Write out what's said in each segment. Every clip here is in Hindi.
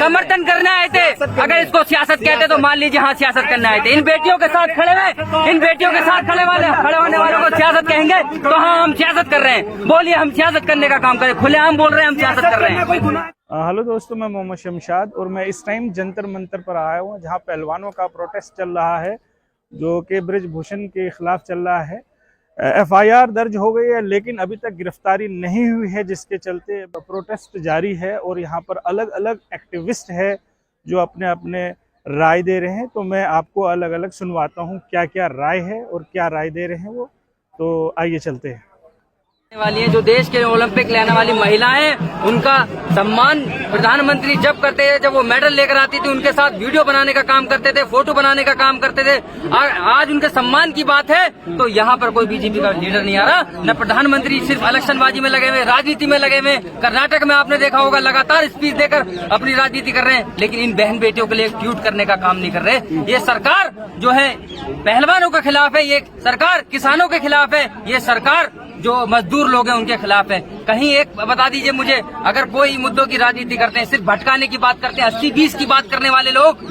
समर्थन करने आए थे। अगर इसको सियासत कहते तो मान लीजिए हाँ सियासत करने आए थे। इन बेटियों के साथ खड़े हुए, इन बेटियों के साथ खड़े होने वालों को सियासत कहेंगे तो हाँ हम सियासत कर रहे हैं। बोलिए हम सियासत करने का काम करें, खुलेआम बोल रहे हैं हम सियासत कर रहे हैं। हेलो दोस्तों, मैं मोहम्मद शमशाद और मैं इस टाइम जंतर मंतर पर आया हूँ जहाँ पहलवानों का प्रोटेस्ट चल रहा है जो कि बृजभूषण के खिलाफ चल रहा है। FIR दर्ज हो गई है लेकिन अभी तक गिरफ्तारी नहीं हुई है, जिसके चलते प्रोटेस्ट जारी है और यहाँ पर अलग अलग एक्टिविस्ट है जो अपने अपने राय दे रहे हैं। तो मैं आपको अलग अलग सुनवाता हूँ क्या क्या राय है और क्या राय दे रहे हैं वो। तो आइए चलते हैं। वाली है जो देश के ओलंपिक लेने वाली महिलाएं, उनका सम्मान प्रधानमंत्री जब करते थे, जब वो मेडल लेकर आती थी उनके साथ वीडियो बनाने का काम करते थे, फोटो बनाने का काम करते थे। आज उनके सम्मान की बात है तो यहाँ पर कोई बीजेपी का लीडर नहीं आ रहा, न प्रधानमंत्री, सिर्फ इलेक्शनबाजी में लगे हुए, राजनीति में लगे हुए। कर्नाटक में आपने देखा होगा लगातार स्पीच देकर अपनी राजनीति कर रहे हैं, लेकिन इन बहन बेटियों के लिए ट्वीट करने का काम नहीं कर रहे। ये सरकार जो है पहलवानों के खिलाफ है, ये सरकार किसानों के खिलाफ है, ये सरकार जो मजदूर लोग हैं उनके खिलाफ है। कहीं एक बता दीजिए मुझे, अगर कोई मुद्दों की राजनीति करते हैं, सिर्फ भटकाने की बात करते हैं, 80-20 की बात करने वाले लोग,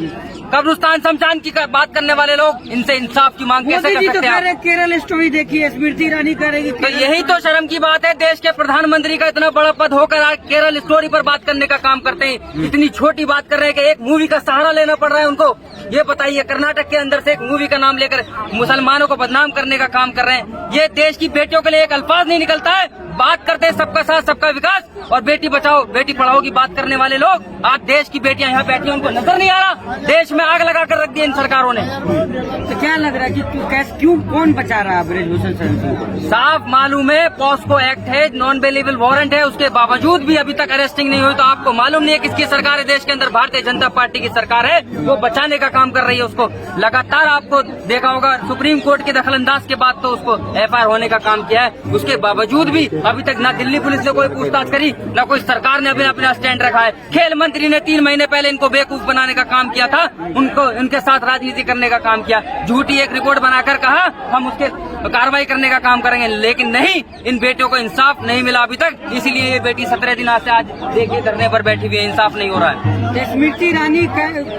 कब्रिस्तान शमशान की बात करने वाले लोग, इनसे इंसाफ की मांग कैसे कर सकते हैं? केरल स्टोरी देखिए, स्मृति ईरानी करेगी। तो यही तो शर्म की बात है, देश के प्रधानमंत्री का इतना बड़ा पद होकर आज केरल स्टोरी पर बात करने का काम करते हैं। इतनी छोटी बात कर रहे हैं कि एक मूवी का सहारा लेना पड़ रहा है उनको। ये बताइए, कर्नाटक के अंदर से एक मूवी का नाम लेकर मुसलमानों को बदनाम करने का काम कर रहे हैं। ये देश की बेटियों के लिए एक अल्फाज नहीं निकलता है। बात करते हैं सबका साथ सबका विकास और बेटी बचाओ बेटी पढ़ाओ की बात करने वाले लोग, आज देश की बेटियां यहाँ बैठी हैं, उनको नजर नहीं आ रहा। देश में आग लगा कर रख दी इन सरकारों ने। तो क्या लग रहा है कि क्यों कौन बचा रहा है बृजभूषण शरण? साफ मालूम है, पॉस्को एक्ट है, नॉन बेलेबल वारंट है, उसके बावजूद भी अभी तक अरेस्टिंग नहीं हुई। तो आपको मालूम नहीं है किसकी सरकार है देश के अंदर? भारतीय जनता पार्टी की सरकार है, वो बचाने का काम कर रही है उसको। लगातार आपको देखा होगा सुप्रीम कोर्ट के दखलंदाज के बाद तो उसको FIR होने का काम किया है, उसके बावजूद भी अभी तक ना दिल्ली पुलिस ने कोई पूछताछ करी, ना कोई सरकार ने अभी अपना स्टैंड रखा है। खेल मंत्री ने 3 महीने पहले इनको बेवकूफ बनाने का काम किया था, उनको उनके साथ राजनीति करने का काम किया, झूठी एक रिपोर्ट बनाकर कहा हम उसके कार्रवाई करने का काम करेंगे, लेकिन नहीं, इन बेटियों को इंसाफ नहीं मिला अभी तक। इसीलिए ये बेटी 17 दिन से आज देखिए धरने पर बैठी हुई है, इंसाफ नहीं हो रहा है। स्मृति ईरानी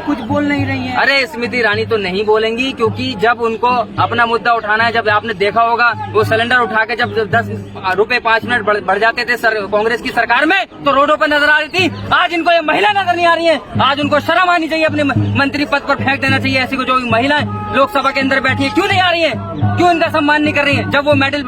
कुछ बोल नहीं रही है। अरे स्मृति ईरानी तो नहीं बोलेंगी, क्योंकि जब उनको अपना मुद्दा उठाना है, जब आपने देखा होगा वो सिलेंडर उठा के जब 10 रुपए 5 मिनट बढ़ जाते थे कांग्रेस की सरकार में, तो रोडों पर नजर आ रही थी। आज इनको ये महिला नजर नहीं आ रही है। आज उनको शर्म आनी चाहिए, अपने मंत्री पद पर फेंक देना चाहिए ऐसी को जो महिलाएं लोकसभा के अंदर बैठी है। क्यों नहीं आ रही है? क्यों इनका सम्मान नहीं कर रही है? जब वो मेडल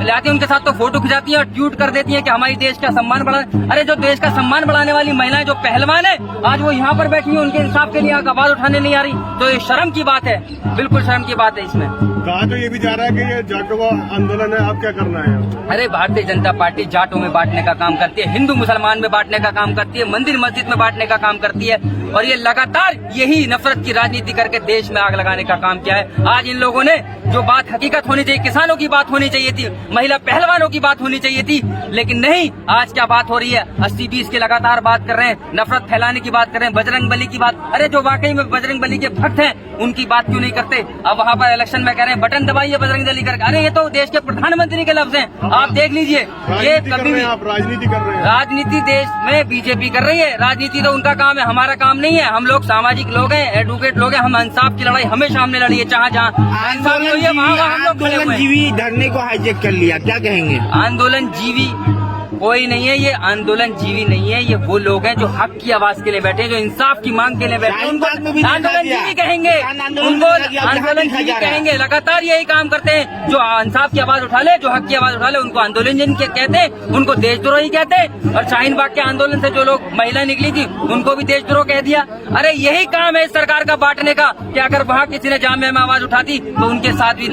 लाती है उनके साथ तो फोटो खिंचाती है और ट्वीट कर देती है कि हमारी देश का सम्मान बढ़ा। अरे जो देश का सम्मान बढ़ाने वाली महिलाएं जो पहलवान है, आज वो यहाँ पर बैठी है, उनके इंसाफ के लिए आवाज उठाने नहीं आ रही। तो ये शर्म की बात है, बिल्कुल शर्म की बात है। इसमें कहा तो ये भी जा रहा है कि ये जाटों का आंदोलन है, आप क्या करना है? अरे भारतीय जनता पार्टी जाटों में बांटने का काम करती है, हिंदू मुसलमान में बांटने का काम करती है, मंदिर मस्जिद में बांटने का काम करती है, और ये लगातार यही नफरत की राजनीति करके देश में आग लगाने का काम किया है। आज इन लोगों ने जो बात हकीकत होनी चाहिए, किसानों की बात होनी चाहिए थी, महिला पहलवानों की बात होनी चाहिए थी, लेकिन नहीं। आज क्या बात हो रही है? 80-20 की लगातार बात कर रहे हैं, नफरत फैलाने की बात कर रहे हैं, बजरंग बली की बात। अरे जो वाकई में बजरंग बली के भक्त हैं उनकी बात क्यों नहीं करते? अब वहाँ पर इलेक्शन में कह रहे हैं बटन दबाइए बजरंग बली करके। अरे ये तो देश के प्रधानमंत्री के लफ्ज हैं, आप देख लीजिए। ये कभी भी आप राजनीति कर रहे हैं। राजनीति देश में बीजेपी कर रही है, राजनीति तो उनका काम है, हमारा काम नहीं है। हम लोग सामाजिक लोग हैं, एडवोकेट लोग हैं, हम इंसाफ की लड़ाई हमेशा हमने लड़ी है, जहाँ जहाँ इंसाफ हुई है वहाँ हम लोग खड़े हुए हैं। जीवी धरने को हाईजैक कर लिया, क्या कहेंगे? आंदोलन जीवी कोई नहीं है, ये आंदोलन जीवी नहीं है, ये वो लोग हैं जो हक की आवाज के लिए बैठे हैं, जो इंसाफ की मांग के लिए बैठे हैं। उनको आंदोलन जीवी कहेंगे, उनको आंदोलन जीवी कहेंगे। लगातार यही काम करते हैं, जो इंसाफ की आवाज उठा ले, जो हक की आवाज उठा ले, उनको आंदोलन जिनके कहते हैं, उनको देशद्रोही कहते हैं। और शाहीन बाग के आंदोलन से जो लोग महिला निकली थी उनको भी देशद्रोह कह दिया। अरे यही काम है सरकार का बांटने का, कि अगर वहाँ किसी ने जामिया में आवाज उठाती तो उनके साथ भी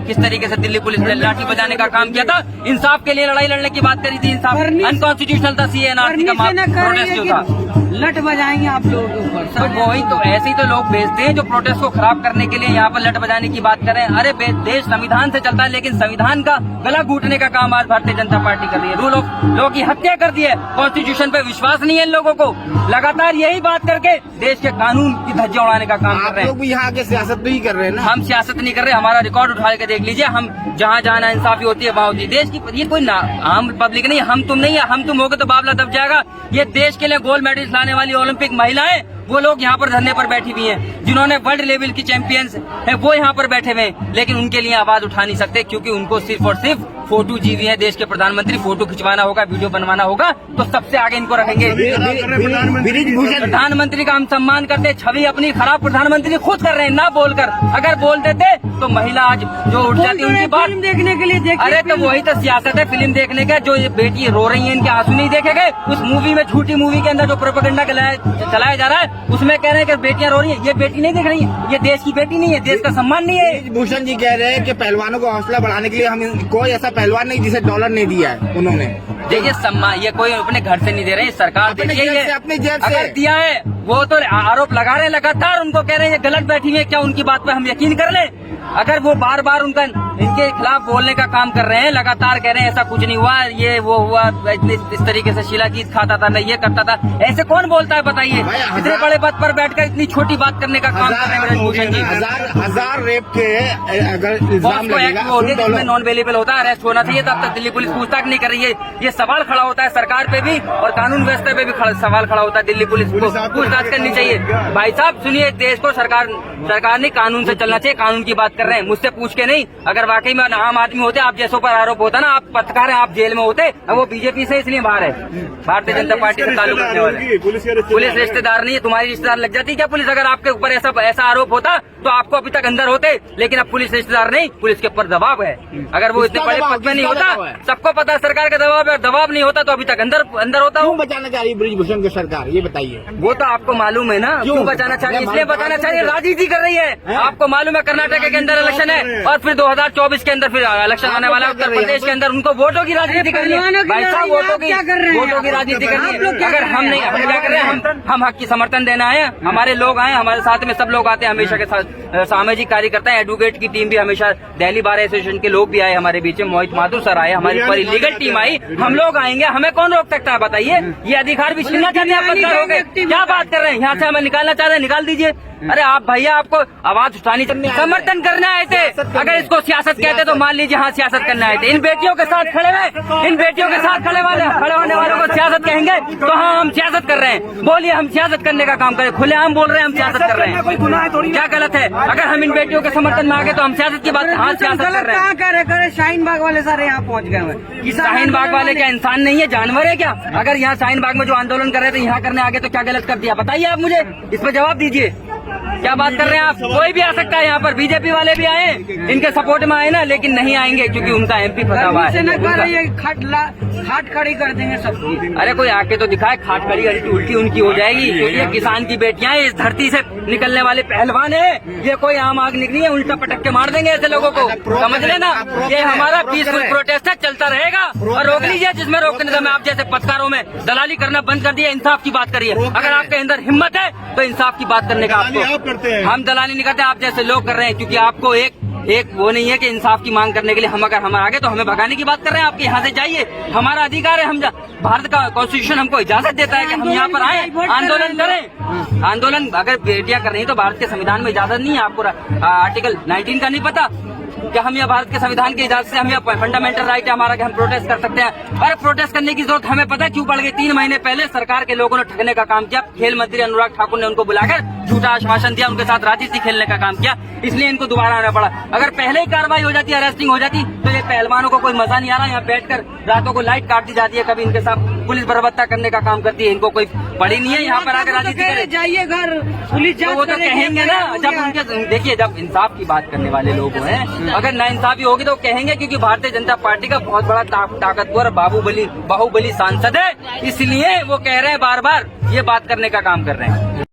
किस तरीके से दिल्ली पुलिस ने लाठी बजाने का काम किया था। इंसाफ के लिए लड़ाई लड़ने की बात करी थी, इंसाफ अनकॉन्स्टिट्यूशनल था, CNRC का प्रोटेस्ट जो था। लट बजाएंगे आप लोगों के ऊपर। तो वही तो ऐसे ही तो लोग भेजते हैं जो प्रोटेस्ट को खराब करने के लिए यहाँ पर लट बजाने की बात कर रहे हैं। अरे देश संविधान से चलता है, लेकिन संविधान का गला घूटने का काम आज भारतीय जनता पार्टी कर रही है। रूल ऑफ लॉ की हत्या कर दी है, कॉन्स्टिट्यूशन पे विश्वास नहीं है इन लोगों को। लगातार यही बात करके देश के कानून की धज्जियां उड़ाने का काम कर रहे हैं। आप लोग यहाँ के सियासत नहीं कर रहे हैं ना? हम सियासत नहीं कर रहे, हमारा रिकॉर्ड उठा के देख लीजिए। हम जहाँ जहाँ ना इंसाफी होती है वहाँ होती है। देश की ये कोई आम पब्लिक नहीं, हम तुम नहीं है। हम तुम होगे तो बाबला दब जाएगा। ये देश के लिए गोल्ड मेडल लाने वाली ओलंपिक महिलाएं, वो लोग यहाँ पर धरने पर बैठी हुई हैं। जिन्होंने वर्ल्ड लेवल की चैंपियंस है वो यहाँ पर बैठे हुए हैं, लेकिन उनके लिए आवाज उठा नहीं सकते, क्योंकि उनको सिर्फ और सिर्फ फोटो जीवी है देश के प्रधानमंत्री, फोटो खिंचवाना होगा, वीडियो बनवाना होगा, तो सबसे आगे इनको रखेंगे। प्रधानमंत्री का हम सम्मान करते, छवि अपनी खराब प्रधानमंत्री खुद कर रहे हैं ना बोलकर। अगर बोल देते तो महिला आज जो उठ जाती उनकी बात देखने के लिए अरे तो वही तो सियासत है, फिल्म देखने का। जो ये बेटी रो रही है, इनके आंसू नहीं देखे गए? उस मूवी में, झूठी मूवी के अंदर जो प्रोपेगेंडा चलाया जा रहा है, उसमें कह रहे हैं कि बेटियां रो रही है। ये बेटी नहीं देख रही है, ये देश की बेटी नहीं है, देश का सम्मान नहीं है। भूषण जी कह रहे हैं कि पहलवानों को हौसला बढ़ाने के लिए हम कोई ऐसा पहलवान नहीं जिसे डॉलर नहीं दिया है उन्होंने। देखिए सम्मान ये कोई अपने घर से नहीं दे रहे, सरकार अपने देखिए जेब से, अपनी जेब से। अगर दिया है वो तो आरोप लगा रहे हैं लगातार, उनको कह रहे हैं ये गलत बैठी है, क्या उनकी बात पे हम यकीन कर लें? अगर वो बार बार उनका इनके खिलाफ बोलने का काम कर रहे हैं, लगातार कह रहे हैं ऐसा कुछ नहीं हुआ, ये वो हुआ, इस तरीके से शीला गीत खाता था, नहीं ये करता था, ऐसे कौन बोलता है बताइए? इतने बड़े पद पर बैठकर इतनी छोटी बात करने का काम कर रहे हैं ब्रजभूषण जी। हजार रेप के अगर इल्जाम लगेगा, जिसमें नॉन अवेलेबल होता है, अरेस्ट होना चाहिए, तब तक दिल्ली पुलिस पूछताछ नहीं कर रही है। ये सवाल खड़ा होता है सरकार पे भी और कानून व्यवस्था पे भी सवाल खड़ा होता है, दिल्ली पुलिस को पूछताछ करनी चाहिए। भाई साहब सुनिए, देश को सरकार ने कानून से चलना चाहिए, कानून की बात कर रहे हैं, मुझसे पूछ के नहीं। अगर वाकई में आम आदमी होते, आप जैसों पर आरोप होता ना, आप पत्रकार हैं, आप जेल में होते, अब वो बीजेपी से इसलिए बाहर है, भारतीय जनता पार्टी से ताल्लुक रखने वाले। पुलिस रिश्तेदार नहीं है, तुम्हारी रिश्तेदार लग जाती क्या पुलिस? अगर आपके ऊपर ऐसा आरोप होता तो आपको अभी तक अंदर होते, लेकिन अब पुलिस रिश्तेदार नहीं, पुलिस के ऊपर दबाव है। अगर वो इतने बड़े पद में नहीं होता, सबको पता है सरकार का दबाव है, दबाव नहीं होता तो अभी तक अंदर होता हूँ। बचाना चाह रही है ब्रजभूषण को सरकार, ये बताइए। वो तो आपको मालूम है ना क्यों बचाना चाह रही है, इसलिए बताना चाहिए, राजनीति कर रही है। आपको मालूम है कर्नाटक के अंदर इलेक्शन है और फिर 2024 के अंदर फिर इलेक्शन आने वाला है उत्तर प्रदेश के अंदर, उनको वोटों की राजनीति करनी है। भाई साहब वोटों की राजनीति करनी है। अगर हम नहीं, हम क्या कर रहे हैं? हम हक की समर्थन देना है, हमारे लोग आए, हमारे साथ में सब लोग आते हैं हमेशा के साथ, सामाजिक कार्य करता है, एडवोकेट की टीम भी हमेशा, दिल्ली बार एसोसिएशन के लोग भी आए हमारे बीच में, मोहित माथुर सर आए, हमारी पूरी लीगल टीम आई, हम लोग आएंगे, हमें कौन रोक सकता है बताइए? ये अधिकार भी छीनना चाहते हैं आप पत्रकार हो गए, क्या बात कर रहे हैं? यहाँ से हमें निकालना चाह रहे हैं, निकाल दीजिए। अरे आप भैया, आपको आवाज उठानी चाहिए, समर्थन करने आए थे। अगर इसको सियासत कहते तो मान लीजिए हाँ सियासत करने आए थे। इन बेटियों के साथ खड़े हुए, इन बेटियों के साथ खड़े होने वालों को सियासत कहेंगे तो हाँ हम सियासत कर रहे हैं। बोलिए हम सियासत करने का काम करें, खुलेआम बोल रहे हैं हम सियासत कर रहे हैं, क्या गलत है? अगर हम इन बेटियों के समर्थन में आ गए तो हम सियासत की बात, हाँ सियासत कर रहे हैं। क्या करे शाहीन बाग वाले सारे यहाँ पहुँच गए। शाहीन बाग वाले क्या इंसान नहीं है, जानवर है क्या? अगर यहाँ शाहीन बाग में जो आंदोलन कर रहे थे यहाँ करने आगे तो क्या गलत कर दिया बताइए आप मुझे, इस पर जवाब दीजिए। क्या बात कर रहे हैं आप? कोई भी आ सकता है यहाँ पर, बीजेपी वाले भी आए, इनके सपोर्ट में आए ना, लेकिन नहीं आएंगे क्योंकि उनका एमपी फंसा हुआ है। खाट खड़ी कर देंगे सबकी। अरे कोई आके तो दिखाए, खाट खड़ी उल्टी उनकी हो जाएगी, क्योंकि ये किसान की बेटियां हैं, इस धरती से निकलने वाले पहलवान है, ये कोई आम आग निकली है, उल्टा पटक के मार देंगे ऐसे लोगों को, समझ लेना। ये हमारा पीसफुल प्रोटेस्ट है, चलता रहेगा और रोक लीजिए जिसमें रोकने का। मैं आप जैसे पत्रकारों में दलाली करना बंद कर दिया, इंसाफ की बात करिए। अगर आपके अंदर हिम्मत है तो इंसाफ की बात करने का आपको, हम दलाली नहीं करते, आप जैसे लोग कर रहे हैं, क्योंकि आपको एक वो नहीं है कि इंसाफ की मांग करने के लिए अगर हम आगे तो हमें भगाने की बात कर रहे हैं। आपके यहाँ से जाइए, हमारा अधिकार है, हम भारत का कॉन्स्टिट्यूशन हमको इजाजत देता है कि हम यहाँ पर आए, आंदोलन करें। आंदोलन अगर बेटियां कर रही है तो भारत के संविधान में इजाजत नहीं है, आपको आर्टिकल 19 का नहीं पता क्या? हम यहाँ भारत के संविधान की इजाजत से, हम यहाँ फंडामेंटल राइट है हमारा कि हम प्रोटेस्ट कर सकते हैं। अरे प्रोटेस्ट करने की जरूरत हमें पता है क्यों पड़ गई? 3 महीने पहले सरकार के लोगों ने ठगने का काम किया, खेल मंत्री अनुराग ठाकुर ने उनको बुलाकर झूठा आश्वासन दिया, उनके साथ राजनीति खेलने का काम किया, इसलिए इनको दोबारा आना पड़ा। अगर पहले ही कार्रवाई हो जाती, अरेस्टिंग हो जाती तो ये पहलवानों को कोई मजा नहीं आ रहा। यहाँ बैठकर रातों को लाइट काट दी जाती है, कभी इनके साथ पुलिस बर्बरता करने का काम करती है, इनको कोई पड़ी नहीं है यहाँ पर आकर राजनीति करे। जाइए घर, पुलिस तो वो तो कहेंगे ना, जब उनके देखिए जब इंसाफ की बात करने वाले लोग हैं, अगर ना इंसाफी होगी तो कहेंगे, क्योंकि भारतीय जनता पार्टी का बहुत बड़ा ताकतवर बाहुबली सांसद है, इसलिए वो कह रहे हैं बार बार ये बात करने का काम कर रहे हैं।